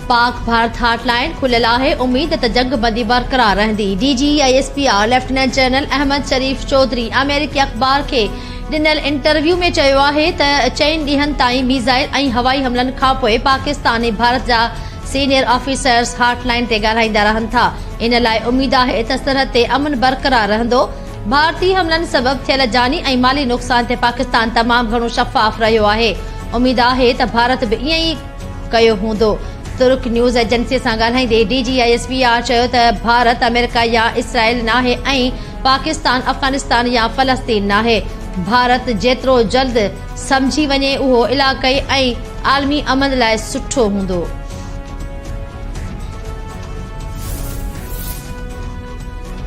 Pak Bharat hotline खुलियल आहे। उम्मीद त जंगबंदी बरक़रार रहंदी। DG ISPR lieutenant general Ahmed Sharif Chaudhry अमेरिकी अख़बार खे ॾिनल इंटरव्यू में चयो आहे त 4 ॾींहनि ताईं मिसाइल ऐं हवाई हमलनि खां पोइ पाकिस्तान ऐं भारत जा सीनियर ऑफिसर्स हॉटलाइन ते ॻाल्हाईंदा रहनि था। इन लाइ उम्मीद आहे त सरहद ते अमन बरक़रार रहंदो। भारतीय हमलनि सबबि थियल जानी ऐं माली नुक़सान ते पाकिस्तान तमामु घणो शफ़ाफ़ रहियो आहे। उम्मीद आहे त भारत बि ईअं ई कयो हूंदो। तुर्क न्यूज़ एजेंसी सां ॻाल्हाईंदे DG ISPR चयो त भारत अमेरिका या इसराइल नाहे ऐं पाकिस्तान अफगानिस्तान या फ़लस्तीन नाहे। भारत जेतिरो जल्द समझी वञे उहो इलाक़ाई ऐं आलमी अमन लाइ सुठो हूंदो।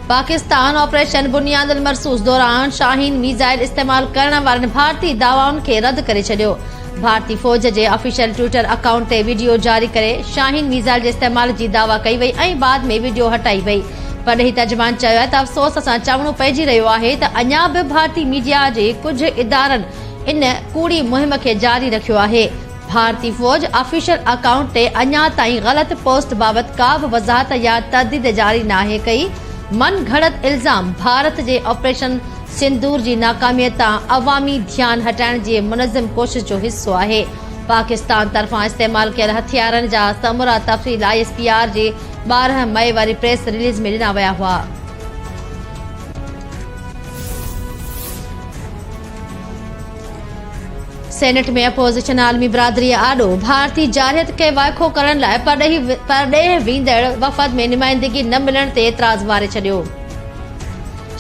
पाकिस्तान ऑपरेशन बुनियादुल मरसूस दौरान शाहीन मिसाइल इस्तेमाल करण वारनि भारतीय दावाउनि खे रद्द करे छॾियो। भारतीय फौज जे ऑफिशियल ट्विटर अकाउंट ते वीडियो जारी करे शाहीन मिसाइल जे इस्तेमाल जी दावा कई वई ऐं बाद में वीडियो हटाई वई। परॾेही तर्जुमान चयो त अफ़सोस सां चवणो पइजी रहियो आहे त अञा बि भारतीय मीडिया जे कुझु इदारनि इन कूड़ी मुहिम खे जारी रखियो आहे। भारतीय फौज ऑफिशियल अकाउंट ते अञा ताईं ग़लत पोस्ट बाबति का बि वज़ाहत या तर्दीद जारी नाहे कई। मन घड़त इल्ज़ाम भारत जे ऑपरेशन सिंदूर जी नाकामीअ तां अवामी ध्यान हटाइण जी मुनज़्ज़म कोशिश जो हिस्सो आहे। पाकिस्तान तरफ़ां इस्तेमाल कयल हथियारनि जा समूरा तफ़सील ISPR जे 12 मई वारी प्रेस रिलीज़ में ॾिना विया हुआ। सेनेट में अपोज़िशन आलमी बिरादरी आॾो भारतीय जारहियत खे वाइखो करण लाइ परॾेह वेंदड़ वफ़द में नुमाइंदगी न मिलण ते एतिराज़ वारे छॾियो।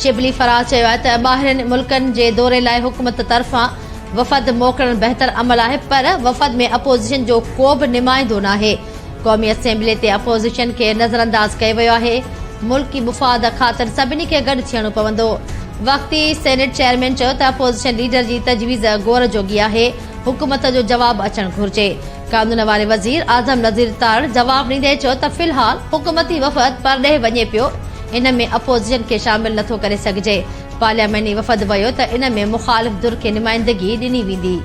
शिबली फराज़ चयो आहे त ॿाहिरिनि मुल्कनि जे दौरे लाइ हुकूमत तरफ़ां वफ़द मोकिलणु बहितर अमल आहे, पर वफ़द में अपोज़िशन जो को बि नुमाइंदो नाहे। क़ौमी असेंबली ते अपोज़िशन खे नज़रअंदाज़ कयो वियो आहे। मुल्की मुफ़ाद ख़ातिर सभिनी खे गॾु थियणो पवंदो। वक़्ती सेनेट चेयरमैन चयो त अपोज़िशन लीडर जी तजवीज़ गौर जोगी आहे। हुकूमत जो जवाब अचणु घुर्जे। कानून वारे वज़ीर आज़म नज़ीर तार जवाब ॾींदे चयो त फ़िलहाल हुकूमती वफ़द परॾेह वञे पियो, इन में अपोज़िशन खे शामिल नथो करे सघिजे। पार्लियामेंटी वफ़द वियो त इन में मुख़ालिफ़ धुर खे नुमाइंदगी ॾिनी वेंदी।